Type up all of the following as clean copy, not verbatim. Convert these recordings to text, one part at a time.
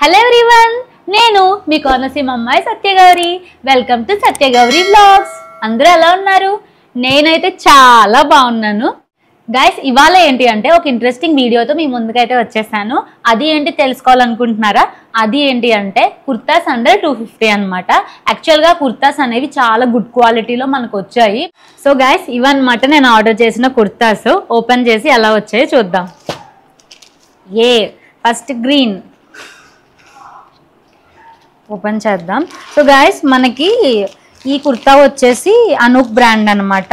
Hello everyone, నేను మీ కోనసీమ అమ్మాయి Satyagowri. Welcome to Satyagowri vlogs. అందరూ ఎలా ఉన్నారు? నేనైతే చాలా బాగున్నాను గైస్. ఇవాళ ఏంటి అంటే ఒక ఇంట్రెస్టింగ్ వీడియోతో మీ ముందుకైతే వచ్చేసాను. అది ఏంటి తెలుసుకోవాలనుకుంటున్నారా? అది ఏంటి అంటే కుర్తాస్ అండర్ 250 అనమాట. యాక్చువల్గా కుర్తాస్ అనేవి చాలా గుడ్ క్వాలిటీలో మనకు వచ్చాయి. సో గైస్, ఇవన్నమాట నేను ఆర్డర్ చేసిన కుర్తాస్. ఓపెన్ చేసి ఎలా వచ్చాయో చూద్దాం. ఫస్ట్ గ్రీన్ ఓపెన్ చేద్దాం. సో గైస్, మనకి ఈ కుర్తా వచ్చేసి అనూప్ బ్రాండ్ అనమాట.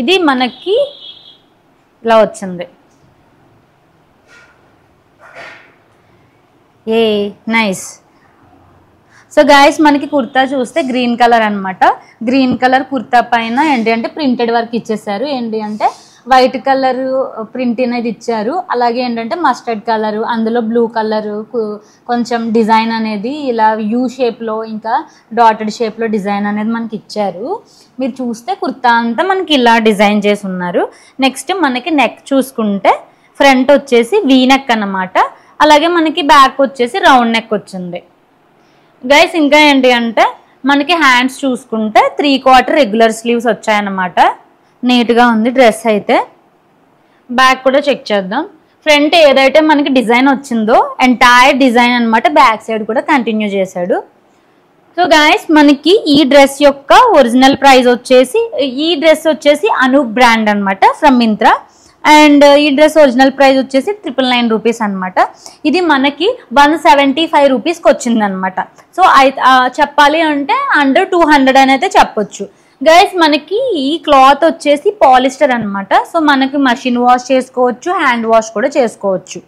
ఇది మనకి ఇలా వచ్చింది. నైస్. సో గైస్, మనకి కుర్తా చూస్తే గ్రీన్ కలర్ అనమాట. గ్రీన్ కలర్ కుర్తా పైన ఏంటి అంటే ప్రింటెడ్ వర్క్ ఇచ్చేసారు. ఏంటి అంటే వైట్ కలర్ ప్రింట్ అనేది ఇచ్చారు. అలాగే ఏంటంటే మస్టర్డ్ కలరు, అందులో బ్లూ కలరు, కొంచెం డిజైన్ అనేది ఇలా యూ షేప్లో ఇంకా డాటెడ్ షేప్లో డిజైన్ అనేది మనకి ఇచ్చారు. మీరు చూస్తే కుర్తా అంతా మనకి ఇలా డిజైన్ చేసి ఉన్నారు. నెక్స్ట్ మనకి నెక్ చూసుకుంటే ఫ్రంట్ వచ్చేసి వీ నెక్ అన్నమాట. అలాగే మనకి బ్యాక్ వచ్చేసి రౌండ్ నెక్ వచ్చింది గైస్. ఇంకా ఏంటి అంటే మనకి హ్యాండ్స్ చూసుకుంటే 3/4 రెగ్యులర్ స్లీవ్స్ వచ్చాయన్నమాట. నీట్గా ఉంది డ్రెస్ అయితే. బ్యాక్ కూడా చెక్ చేద్దాం. ఫ్రంట్ ఏదైతే మనకి డిజైన్ వచ్చిందో ఎంటైర్ డిజైన్ అనమాట బ్యాక్ సైడ్ కూడా కంటిన్యూ చేశాడు. సో గైస్, మనకి ఈ డ్రెస్ యొక్క ఒరిజినల్ ప్రైస్ వచ్చేసి అనూప్ బ్రాండ్ అనమాట ఫ్రమ్ మింత్రా. అండ్ ఈ డ్రెస్ ఒరిజినల్ ప్రైస్ వచ్చేసి 999 రూపీస్ అనమాట. ఇది మనకి 175 రూపీస్కి వచ్చింది అనమాట. సో చెప్పాలి అంటే అండర్ 200 అని అయితే చెప్పొచ్చు గైస్. మనకి ఈ క్లాత్ వచ్చేసి పాలిస్టర్ అనమాట. సో మనకి మషిన్ వాష్ చేసుకోవచ్చు, హ్యాండ్ వాష్ కూడా చేసుకోవచ్చు.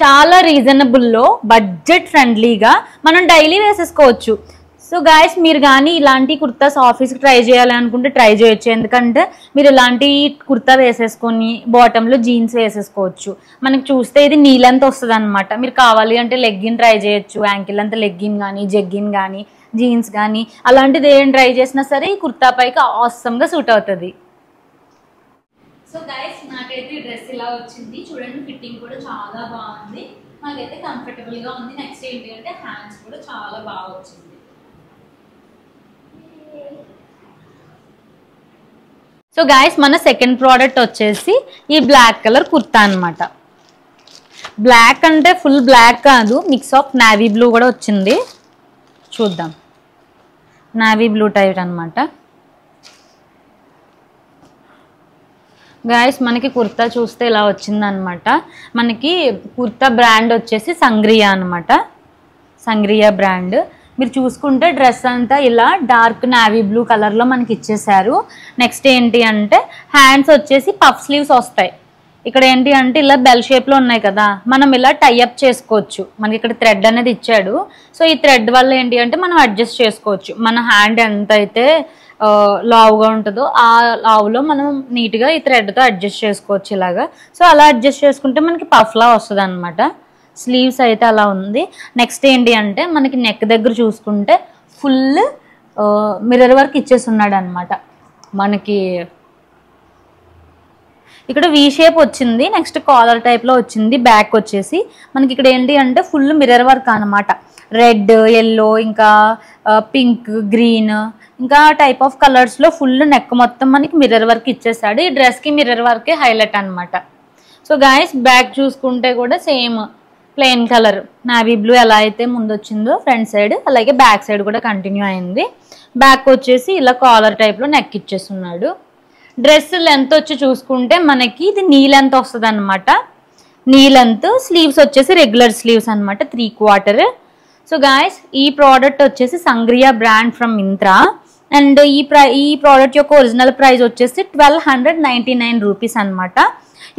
చాలా రీజనబుల్లో బడ్జెట్ ఫ్రెండ్లీగా మనం డైలీ వేసేసుకోవచ్చు. సో గైస్, మీరు కానీ ఇలాంటి కుర్తాస్ ఆఫీస్కి ట్రై చేయాలి అనుకుంటే ట్రై చేయొచ్చు. ఎందుకంటే మీరు ఇలాంటి కుర్తా వేసేసుకొని బాటంలో జీన్స్ వేసేసుకోవచ్చు. మనకి చూస్తే ఇది నీ లెంత్ వస్తుంది అనమాట. మీరు కావాలి అంటే లెగ్గిన్ ట్రై చేయొచ్చు. యాంకిల్ అంతా లెగ్గిన్ కానీ, జెగ్గిన్ కానీ, జీన్స్ కానీ అలాంటిది ఏం ట్రై చేసినా సరే ఈ కుర్తా పైకి ఆసమ్గా సూట్ అవుతుంది. సో గైస్, నాకైతే ఈ డ్రెస్ ఇలా వచ్చింది. చూడండి, ఫిట్టింగ్ కూడా చాలా బాగుంది. నాకైతే కంఫర్టబుల్గా ఉంది. నెక్స్ట్ ఏంటి అంటే హ్యాండ్స్ కూడా చాలా బాగా వచ్చింది. సో గైస్, మన సెకండ్ ప్రోడక్ట్ వచ్చేసి ఈ బ్లాక్ కలర్ కుర్తా అనమాట. బ్లాక్ అంటే ఫుల్ బ్లాక్ కాదు, మిక్స్ ఆఫ్ నావీ బ్లూ కూడా వచ్చింది. చూద్దాం. నావీ బ్లూ టైప్ అనమాట. గైస్, మనకి కుర్తా చూస్తే ఇలా వచ్చిందనమాట. మనకి కుర్తా బ్రాండ్ వచ్చేసి సంగ్రియా అనమాట. సంగ్రియా బ్రాండ్. మీరు చూసుకుంటే డ్రెస్ అంతా ఇలా డార్క్ నావీ బ్లూ కలర్లో మనకి ఇచ్చేసారు. నెక్స్ట్ ఏంటి అంటే హ్యాండ్స్ వచ్చేసి పఫ్ స్లీవ్స్ వస్తాయి. ఇక్కడ ఏంటి అంటే ఇలా బెల్ షేప్లో ఉన్నాయి కదా, మనం ఇలా టైఅప్ చేసుకోవచ్చు. మనకి ఇక్కడ థ్రెడ్ అనేది ఇచ్చాడు. సో ఈ థ్రెడ్ వల్ల ఏంటి అంటే మనం అడ్జస్ట్ చేసుకోవచ్చు. మన హ్యాండ్ ఎంత అయితే లావుగా ఉంటుందో ఆ లావులో మనం నీట్గా ఈ థ్రెడ్తో అడ్జస్ట్ చేసుకోవచ్చు ఇలాగా. సో అలా అడ్జస్ట్ చేసుకుంటే మనకి పఫ్లా వస్తుంది అనమాట. స్లీవ్స్ అయితే అలా ఉంది. నెక్స్ట్ ఏంటి అంటే మనకి నెక్ దగ్గర చూసుకుంటే ఫుల్ మిర్రర్ వర్క్ ఇచ్చేస్తున్నాడు అనమాట. మనకి ఇక్కడ వీ షేప్ వచ్చింది. నెక్స్ట్ కాలర్ టైప్లో వచ్చింది. బ్యాక్ వచ్చేసి మనకి ఇక్కడ ఏంటి అంటే ఫుల్ మిర్రర్ వర్క్ అనమాట. రెడ్, ఎల్లో, ఇంకా పింక్, గ్రీన్, ఇంకా టైప్ ఆఫ్ కలర్స్లో ఫుల్ నెక్ మొత్తం మనకి మిర్రర్ వర్క్ ఇచ్చేసాడు. ఈ డ్రెస్కి మిర్రర్ వర్కే హైలైట్ అనమాట. సో గాయస్, బ్యాక్ చూసుకుంటే కూడా same plain colour navy blue ఎలా అయితే ముందు వచ్చిందో ఫ్రంట్ సైడ్, అలాగే బ్యాక్ సైడ్ కూడా కంటిన్యూ అయింది. బ్యాక్ వచ్చేసి ఇలా కాలర్ టైప్లో నెక్ ఇచ్చేస్తున్నాడు. డ్రెస్ లెంత్ వచ్చి చూసుకుంటే మనకి ఇది నీ లెంత్ వస్తుంది అనమాట. Knee length. స్లీవ్స్ వచ్చేసి రెగ్యులర్ స్లీవ్స్ అనమాట, 3/4. సో గాయస్, ఈ ప్రోడక్ట్ వచ్చేసి సంగ్రియా బ్రాండ్ ఫ్రమ్ మింత్రా. అండ్ ఈ ప్రోడక్ట్ యొక్క ఒరిజినల్ ప్రైస్ వచ్చేసి 1299 రూపీస్ అనమాట.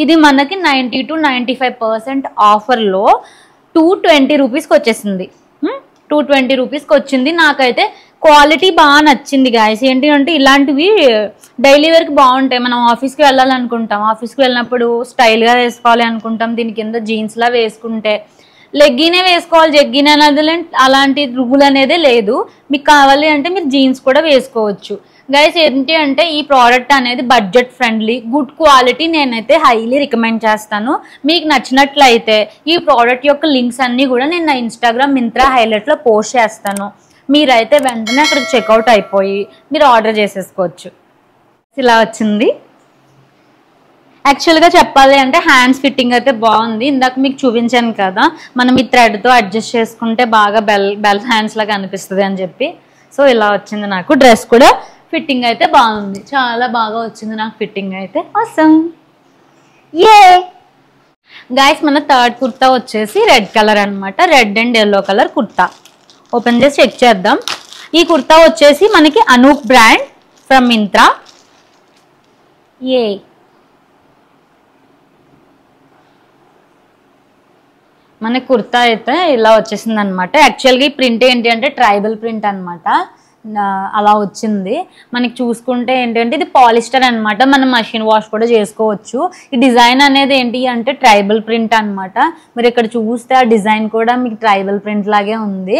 ఇది మనకి 90 to 95% ఆఫర్లో 220 రూపీస్కి వచ్చేసింది. 220 రూపీస్కి వచ్చింది. నాకైతే క్వాలిటీ బాగా నచ్చింది గాయస్. ఏంటి అంటే ఇలాంటివి డైలీ వేర్కి బాగుంటాయి. మనం ఆఫీస్కి వెళ్ళాలనుకుంటాం, ఆఫీస్కి వెళ్ళినప్పుడు స్టైల్గా వేసుకోవాలి అనుకుంటాం. దీని కింద జీన్స్లా వేసుకుంటే లెగ్గినే వేసుకోవాలి, జెగ్గిన్ అనేది అలాంటి రూల్ అనేదే లేదు. మీకు కావాలి అంటే మీరు జీన్స్ కూడా వేసుకోవచ్చు. గైస్ ఏంటి అంటే ఈ ప్రోడక్ట్ అనేది బడ్జెట్ ఫ్రెండ్లీ, గుడ్ క్వాలిటీ, నేనైతే హైలీ రికమెండ్ చేస్తాను. మీకు నచ్చినట్లయితే ఈ ప్రోడక్ట్ యొక్క లింక్స్ అన్నీ కూడా నేను నా ఇన్స్టాగ్రామ్ మింత్రా హైలైట్లో పోస్ట్ చేస్తాను. మీరైతే వెంటనే అక్కడికి చెక్అవుట్ అయిపోయి మీరు ఆర్డర్ చేసేసుకోవచ్చు. ఇలా వచ్చింది. యాక్చువల్గా చెప్పాలి అంటే హ్యాండ్స్ ఫిట్టింగ్ అయితే బాగుంది. ఇందాక మీకు చూపించాను కదా, మనం ఈ థ్రెడ్తో అడ్జస్ట్ చేసుకుంటే బాగా బెల్ హ్యాండ్స్ లాగా అనిపిస్తుంది అని చెప్పి. సో ఇలా వచ్చింది నాకు. డ్రెస్ కూడా ఫిట్టింగ్ అయితే బాగుంది, చాలా బాగా వచ్చింది నాకు ఫిట్టింగ్ అయితే. ఆసమ్. ఏ గైస్ మన థర్డ్ కుర్తా వచ్చేసి రెడ్ కలర్ అనమాట. Red and yellow colour kurta. Open చేసి చెక్ చేద్దాం. ఈ కుర్తా వచ్చేసి మనకి అనూప్ బ్రాండ్ ఫ్రమ్ మింత్రా. ఏ మన కుర్తా అయితే ఇలా వచ్చేసింది అనమాట. యాక్చువల్గా ఈ ప్రింట్ ఏంటి అంటే ట్రైబల్ ప్రింట్ అనమాట, అలా వచ్చింది. మనకి చూసుకుంటే ఏంటంటే ఇది పాలిస్టర్ అనమాట, మనం మషిన్ వాష్ కూడా చేసుకోవచ్చు. ఈ డిజైన్ అనేది ఏంటి అంటే ట్రైబల్ ప్రింట్ అనమాట. మీరు ఇక్కడ చూస్తే ఆ డిజైన్ కూడా మీకు ట్రైబల్ ప్రింట్ లాగే ఉంది.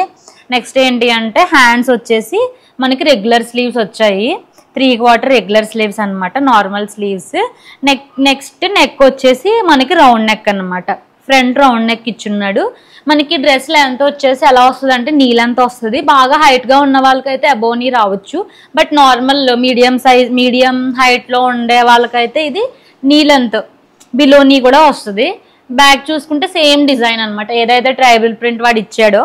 నెక్స్ట్ ఏంటి అంటే హ్యాండ్స్ వచ్చేసి మనకి రెగ్యులర్ స్లీవ్స్ వచ్చాయి, 3/4 రెగ్యులర్ స్లీవ్స్ అనమాట, నార్మల్ స్లీవ్స్. నెక్స్ట్ నెక్ వచ్చేసి మనకి రౌండ్ నెక్ అనమాట, ఫ్రంట్ రౌండ్ నెక్ ఇచ్చున్నాడు. మనకి డ్రెస్ లెంత్ వచ్చేసి ఎలా వస్తుంది అంటే నీ లెంత్ వస్తుంది. బాగా హైట్గా ఉన్న వాళ్ళకైతే అబోవ్ నీ రావచ్చు, బట్ నార్మల్ మీడియం హైట్లో ఉండే వాళ్ళకైతే ఇది నీ లెంత్ బిలో నీ కూడా వస్తుంది. బ్యాక్ చూసుకుంటే సేమ్ డిజైన్ అనమాట, ఏదైతే ట్రైబల్ ప్రింట్ వాడు ఇచ్చాడో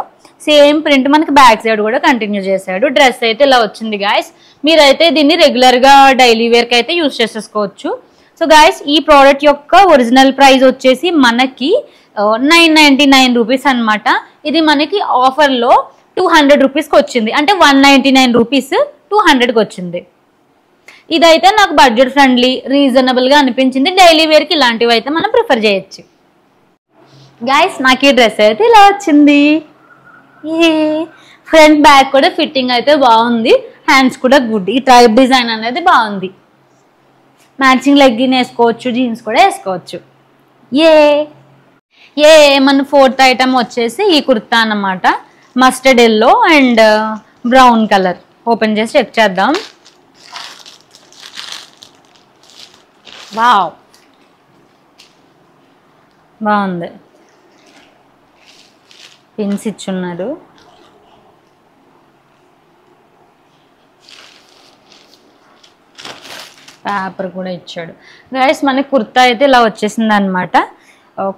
సేమ్ ప్రింట్ మనకి బ్యాక్ సైడ్ కూడా కంటిన్యూ చేశాడు. డ్రెస్ అయితే ఇలా వచ్చింది గాయస్. మీరైతే దీన్ని రెగ్యులర్గా డైలీ వేర్కి అయితే యూజ్ చేసేసుకోవచ్చు. సో గాయస్ ఈ ప్రోడక్ట్ యొక్క ఒరిజినల్ ప్రైస్ వచ్చేసి మనకి 999 రూపీస్ అనమాట. ఇది మనకి ఆఫర్లో 200 రూపీస్కి వచ్చింది, అంటే 199 రూపీస్ 200కి వచ్చింది. ఇదైతే నాకు బడ్జెట్ ఫ్రెండ్లీ, రీజనబుల్గా అనిపించింది. డైలీ వేర్కి ఇలాంటివి అయితే మనం ప్రిఫర్ చేయొచ్చు. గాయస్ నాకు ఈ డ్రెస్ అయితే ఇలా వచ్చింది. ఫ్రంట్ బ్యాక్ కూడా ఫిట్టింగ్ అయితే బాగుంది, హ్యాండ్స్ కూడా గుడ్. ఈ ట్రైబ్ డిజైన్ అనేది బాగుంది. మ్యాచింగ్ లెగ్గిన్ వేసుకోవచ్చు, జీన్స్ కూడా వేసుకోవచ్చు. మన ఫోర్త్ ఐటమ్ వచ్చేసి ఈ కుర్తా అన్నమాట, mustard yellow and brown colour. Open చేసి చెక్ చేద్దాం. వావ్, బాగుంది. పిన్స్ ఇచ్చున్నారు. పేపర్ కూడా ఇచ్చాడు. గైస్ మనకి కుర్తా అయితే ఇలా వచ్చేసింది అనమాట.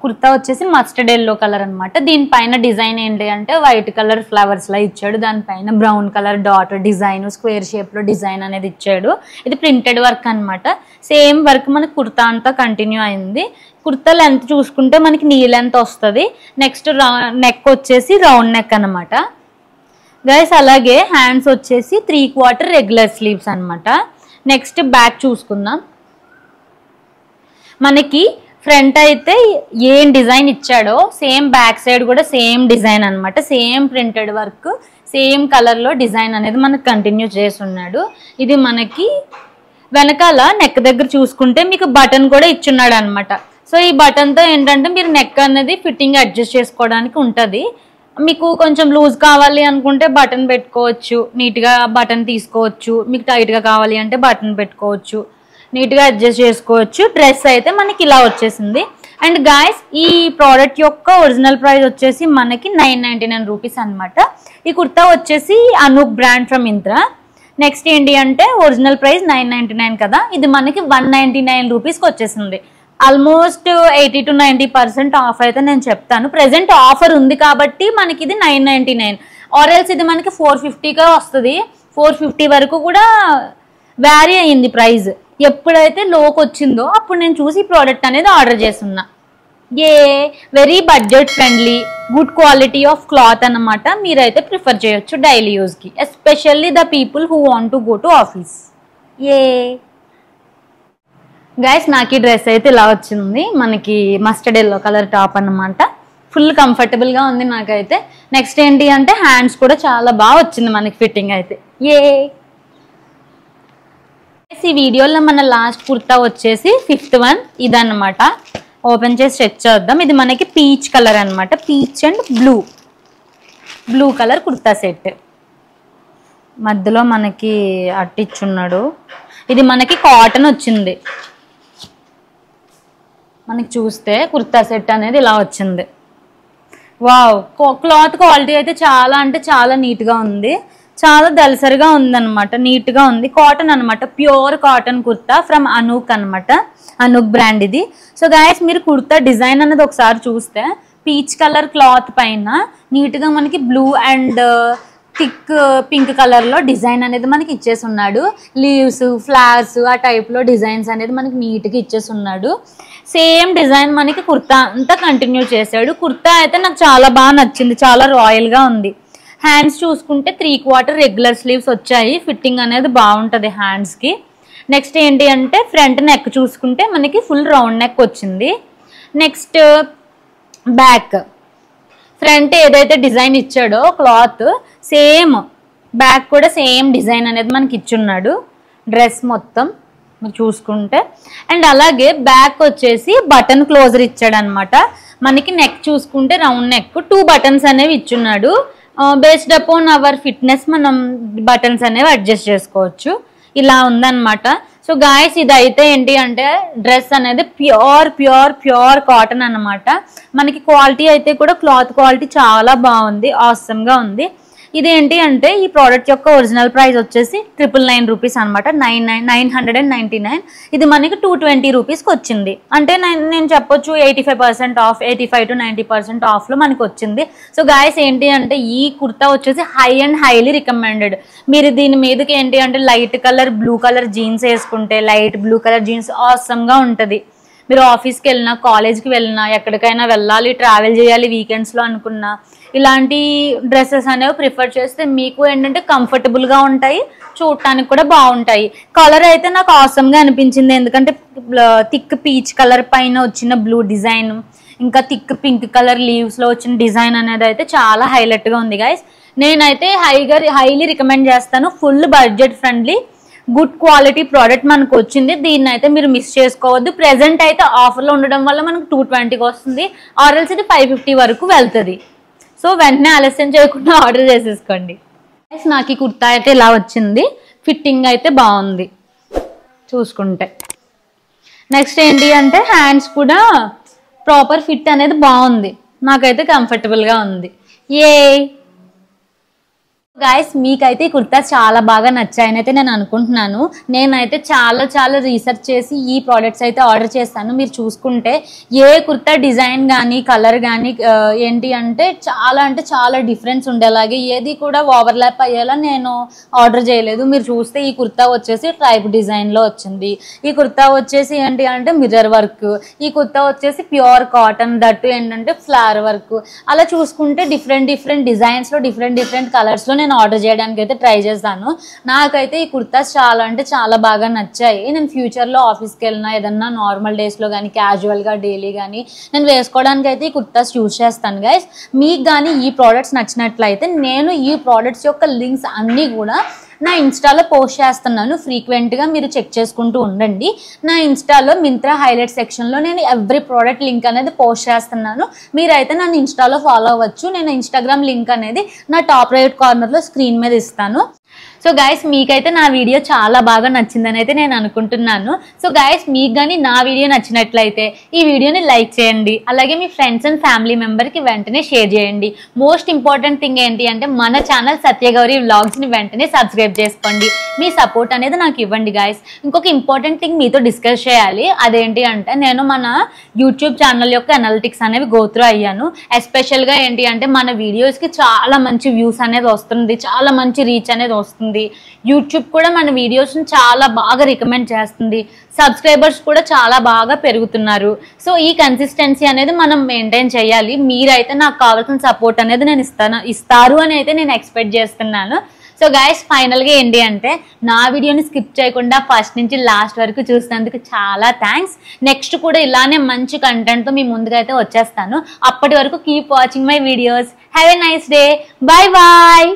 కుర్తా వచ్చేసి మస్టర్డ్ ఎల్లో కలర్ అనమాట. దీనిపైన డిజైన్ ఏంటి అంటే వైట్ కలర్ ఫ్లవర్స్ లా ఇచ్చాడు, దానిపైన brown colour dot design, square shape లో డిజైన్ అనేది ఇచ్చాడు. ఇది ప్రింటెడ్ వర్క్ అనమాట. సేమ్ వర్క్ మనకి కుర్తా అంతా కంటిన్యూ అయింది. కుర్తా లెంత్ చూసుకుంటే మనకి నీ లెంత్ వస్తుంది. నెక్స్ట్ నెక్ వచ్చేసి రౌండ్ నెక్ అనమాట గైస్. అలాగే హ్యాండ్స్ వచ్చేసి 3/4 రెగ్యులర్ స్లీవ్స్ అనమాట. నెక్స్ట్ బ్యాక్ చూసుకుందాం. మనకి ఫ్రంట్ అయితే ఏం డిజైన్ ఇచ్చాడో సేమ్ బ్యాక్ సైడ్ కూడా సేమ్ డిజైన్ అనమాట. సేమ్ ప్రింటెడ్ వర్క్, సేమ్ కలర్లో డిజైన్ అనేది మనకు కంటిన్యూ చేస్తున్నాడు. ఇది మనకి వెనకాల నెక్ దగ్గర చూసుకుంటే మీకు బటన్ కూడా ఇచ్చున్నాడు అనమాట. సో ఈ బటన్తో ఏంటంటే మీరు నెక్ అనేది ఫిట్టింగ్ అడ్జస్ట్ చేసుకోవడానికి ఉంటుంది. మీకు కొంచెం లూజ్ కావాలి అనుకుంటే బటన్ పెట్టుకోవచ్చు, నీట్గా బటన్ తీసుకోవచ్చు. మీకు టైట్గా కావాలి అంటే బటన్ పెట్టుకోవచ్చు, నీట్గా అడ్జస్ట్ చేసుకోవచ్చు. డ్రెస్ అయితే మనకి ఇలా వచ్చేసింది. అండ్ గాయస్ ఈ ప్రోడక్ట్ యొక్క ఒరిజినల్ ప్రైస్ వచ్చేసి మనకి 999 రూపీస్ అనమాట. ఈ కుర్తా వచ్చేసి Anoop brand from Myntra. Next ఏంటి అంటే ఒరిజినల్ ప్రైస్ 999 కదా, ఇది మనకి 199 రూపీస్కి వచ్చేసింది. ఆల్మోస్ట్ 80 to 90% ఆఫ్ అయితే నేను చెప్తాను. ప్రెసెంట్ ఆఫర్ ఉంది కాబట్టి మనకి ఇది 999, ఆర్ఎల్స్ ఇది మనకి 450గా వస్తుంది. 450 వరకు కూడా వ్యారీ అయ్యింది ప్రైస్. ఎప్పుడైతే లోకి వచ్చిందో అప్పుడు నేను చూసి ప్రోడక్ట్ అనేది ఆర్డర్ చేస్తున్నా. Very budget friendly, good quality of cloth అన్నమాట. మీరైతే ప్రిఫర్ చేయొచ్చు డైలీ యూజ్కి, especially the people who want to go to office. Guys నాకు ఈ డ్రెస్ అయితే ఇలా వచ్చింది. మనకి మస్టర్డ్ ఎల్లో కలర్ టాప్ అన్నమాట. ఫుల్ కంఫర్టబుల్గా ఉంది నాకైతే. నెక్స్ట్ ఏంటి అంటే హ్యాండ్స్ కూడా చాలా బాగా వచ్చింది మనకి ఫిట్టింగ్ అయితే. ఈ వీడియోలో మన లాస్ట్ కుర్తా వచ్చేసి 5th వన్ ఇదన్నమాట. ఓపెన్ చేసి చెక్ చేద్దాం. ఇది మనకి పీచ్ కలర్ అనమాట, peach and blue colour kurta set. మధ్యలో మనకి అట్టిచ్చున్నాడు. ఇది మనకి కాటన్ వచ్చింది. మనకి చూస్తే కుర్తా సెట్ అనేది ఇలా వచ్చింది. వావ్, క్లాత్ క్వాలిటీ అయితే చాలా అంటే చాలా నీట్గా ఉంది. చాలా దళసరిగా ఉందన్నమాట, నీట్గా ఉంది. కాటన్ అనమాట, ప్యూర్ కాటన్ కుర్తా ఫ్రమ్ అనూక్ అనమాట. అనూక్ బ్రాండ్ ఇది. సో గైస్ మీరు కుర్తా డిజైన్ అనేది ఒకసారి చూస్తే పీచ్ కలర్ క్లాత్ పైన నీట్గా మనకి బ్లూ అండ్ థిక్ పింక్ కలర్లో డిజైన్ అనేది మనకి ఇచ్చేసి ఉన్నాడు. లీవ్స్, ఫ్లవర్స్ ఆ టైప్లో డిజైన్స్ అనేది మనకి నీట్గా ఇచ్చేసి ఉన్నాడు. సేమ్ డిజైన్ మనకి కుర్తా అంతా కంటిన్యూ చేశాడు. కుర్తా అయితే నాకు చాలా బాగా నచ్చింది, చాలా రాయల్గా ఉంది. హ్యాండ్స్ చూసుకుంటే 3/4 రెగ్యులర్ స్లీవ్స్ వచ్చాయి. ఫిట్టింగ్ అనేది బాగుంటుంది హ్యాండ్స్కి. నెక్స్ట్ ఏంటి అంటే ఫ్రంట్ నెక్ చూసుకుంటే మనకి ఫుల్ రౌండ్ నెక్ వచ్చింది. నెక్స్ట్ బ్యాక్, ఫ్రంట్ ఏదైతే డిజైన్ ఇచ్చాడో క్లాత్ సేమ్ బ్యాక్ కూడా సేమ్ డిజైన్ అనేది మనకి ఇచ్చున్నాడు డ్రెస్ మొత్తం మీరు చూసుకుంటే. అండ్ అలాగే బ్యాక్ వచ్చేసి బటన్ క్లోజర్ ఇచ్చాడు అనమాట. మనకి నెక్ చూసుకుంటే రౌండ్ నెక్ 2 బటన్స్ అనేవి ఇచ్చున్నాడు. బేస్డ్ అపాన్ అవర్ ఫిట్నెస్ మనం బటన్స్ అనేవి అడ్జస్ట్ చేసుకోవచ్చు. ఇలా ఉందన్నమాట. సో గాయస్ ఇదైతే ఏంటి అంటే డ్రెస్ అనేది ప్యూర్ కాటన్ అన్నమాట. మనకి క్వాలిటీ అయితే కూడా క్లాత్ క్వాలిటీ చాలా బాగుంది, ఆసమ్గా ఉంది. ఇదేంటి అంటే ఈ ప్రోడక్ట్ యొక్క ఒరిజినల్ ప్రైస్ వచ్చేసి 999 రూపీస్ అనమాట. 999. ఇది మనకి 220 రూపీస్కి వచ్చింది. అంటే నేను చెప్పొచ్చు 85% ఆఫ్, 85 to 90% ఆఫ్లో మనకి వచ్చింది. సో గాయస్ ఏంటి అంటే ఈ కుర్తా వచ్చేసి హై అండ్ హైలీ రికమెండెడ్. మీరు దీని మీదకి ఏంటి అంటే light colour blue colour jeans వేసుకుంటే, లైట్ బ్లూ కలర్ జీన్స్ ఆసమ్గా ఉంటుంది. మీరు ఆఫీస్కి వెళ్ళినా, కాలేజ్కి వెళ్ళినా, ఎక్కడికైనా వెళ్ళాలి, ట్రావెల్ చేయాలి వీకెండ్స్లో అనుకున్నా, ఇలాంటి డ్రెస్సెస్ అనేవి ప్రిఫర్ చేస్తే మీకు ఏంటంటే కంఫర్టబుల్గా ఉంటాయి, చూడటానికి కూడా బాగుంటాయి. కలర్ అయితే నాకు ఆసమ్గా అనిపించింది. ఎందుకంటే థిక్ పీచ్ కలర్ పైన వచ్చిన బ్లూ డిజైన్, ఇంకా థిక్ పింక్ కలర్ లీవ్స్లో వచ్చిన డిజైన్ అనేది అయితే చాలా హైలైట్గా ఉంది గైస్. నేనైతే హైలీ రికమెండ్ చేస్తాను. Full budget friendly, good quality product మనకు వచ్చింది. దీన్ని అయితే మీరు మిస్ చేసుకోవద్దు. ప్రెసెంట్ అయితే ఆఫర్లో ఉండడం వల్ల మనకు 220కి వస్తుంది, ఆర్ఎల్స్ ఇది 550 వరకు వెళ్తుంది. సో వెంటనే ఆలస్యం చేయకుండా ఆర్డర్ చేసేసుకోండి. నాకు ఈ కుర్తా అయితే ఇలా వచ్చింది. ఫిట్టింగ్ అయితే బాగుంది చూసుకుంటే. నెక్స్ట్ ఏంటి అంటే హ్యాండ్స్ కూడా ప్రాపర్ ఫిట్ అనేది బాగుంది, నాకైతే కంఫర్టబుల్గా ఉంది. ఏ గాయస్ మీకైతే ఈ కుర్తా చాలా బాగా నచ్చాయని అయితే నేను అనుకుంటున్నాను. నేనైతే చాలా రీసెర్చ్ చేసి ఈ ప్రోడక్ట్స్ అయితే ఆర్డర్ చేస్తాను. మీరు చూసుకుంటే ఏ కుర్తా డిజైన్ కానీ కలర్ కానీ ఏంటి అంటే చాలా డిఫరెన్స్ ఉండేలాగే ఏది కూడా ఓవర్లాప్ అయ్యేలా నేను ఆర్డర్ చేయలేదు. మీరు చూస్తే ఈ కుర్తా వచ్చేసి ట్రైబ్ డిజైన్లో వచ్చింది. ఈ కుర్తా వచ్చేసి ఏంటి అంటే మిర్రర్ వర్క్. ఈ కుర్తా వచ్చేసి ప్యూర్ కాటన్, దట్టు ఏంటంటే ఫ్లవర్ వర్క్. అలా చూసుకుంటే డిఫరెంట్ డిజైన్స్లో డిఫరెంట్ కలర్స్లో నేను ఆర్డర్ చేయడానికి అయితే ట్రై చేస్తాను. నాకైతే ఈ కుర్తాస్ చాలా అంటే చాలా బాగా నచ్చాయి. నేను ఫ్యూచర్లో ఆఫీస్కి వెళ్ళినా, ఏదన్నా నార్మల్ డేస్లో కానీ, క్యాజువల్గా డైలీ కానీ నేను వేసుకోవడానికి అయితే ఈ కుర్తాస్ యూజ్ చేస్తాను గైస్. మీకు కానీ ఈ ప్రోడక్ట్స్ నచ్చినట్లయితే నేను ఈ ప్రోడక్ట్స్ యొక్క లింక్స్ అన్నీ కూడా నా ఇన్స్టాలో పోస్ట్ చేస్తున్నాను. ఫ్రీక్వెంట్గా మీరు చెక్ చేసుకుంటూ ఉండండి. నా ఇన్స్టాలో మింత్రా హైలైట్ సెక్షన్లో నేను ఎవ్రీ ప్రోడక్ట్ లింక్ అనేది పోస్ట్ చేస్తున్నాను. మీరైతే నన్ను ఇన్స్టాలో ఫాలో అవ్వచ్చు. నేను ఇన్స్టాగ్రామ్ లింక్ అనేది నా టాప్ రైట్ కార్నర్లో స్క్రీన్ మీద ఇస్తాను. సో గైస్ మీకైతే నా వీడియో చాలా బాగా నచ్చిందని అయితే నేను అనుకుంటున్నాను. సో గైస్ మీకు కానీ నా వీడియో నచ్చినట్లయితే ఈ వీడియోని లైక్ చేయండి. అలాగే మీ ఫ్రెండ్స్ అండ్ ఫ్యామిలీ మెంబర్కి వెంటనే షేర్ చేయండి. మోస్ట్ ఇంపార్టెంట్ థింగ్ ఏంటి అంటే మన ఛానల్ సత్యగౌరి వ్లాగ్స్ని వెంటనే సబ్స్క్రైబ్ చేసుకోండి. మీ సపోర్ట్ అనేది నాకు ఇవ్వండి గైస్. ఇంకొక ఇంపార్టెంట్ థింగ్ మీతో డిస్కస్ చేయాలి. అదేంటి అంటే నేను మన యూట్యూబ్ ఛానల్ యొక్క అనలిటిక్స్ అనేవి గోత్రూ అయ్యాను. ఎస్పెషల్గా ఏంటి అంటే మన వీడియోస్కి చాలా మంచి వ్యూస్ అనేది వస్తుంది, చాలా మంచి రీచ్ అనేది వస్తుంది. యూట్యూబ్ కూడా మన వీడియోస్ని చాలా బాగా రికమెండ్ చేస్తుంది. సబ్స్క్రైబర్స్ కూడా చాలా బాగా పెరుగుతున్నారు. సో ఈ కన్సిస్టెన్సీ అనేది మనం మెయింటైన్ చేయాలి. మీరైతే నాకు కావాల్సిన సపోర్ట్ అనేది నేను ఇస్తారు అని అయితే నేను ఎక్స్పెక్ట్ చేస్తున్నాను. సో గైస్ ఫైనల్గా ఏంటి అంటే నా వీడియోని స్కిప్ చేయకుండా ఫస్ట్ నుంచి లాస్ట్ వరకు చూసినందుకు చాలా థ్యాంక్స్. నెక్స్ట్ కూడా ఇలానే మంచి కంటెంట్తో మీ ముందుగా అయితే వచ్చేస్తాను. అప్పటి వరకు keep watching my videos. Have a nice day. Bye bye.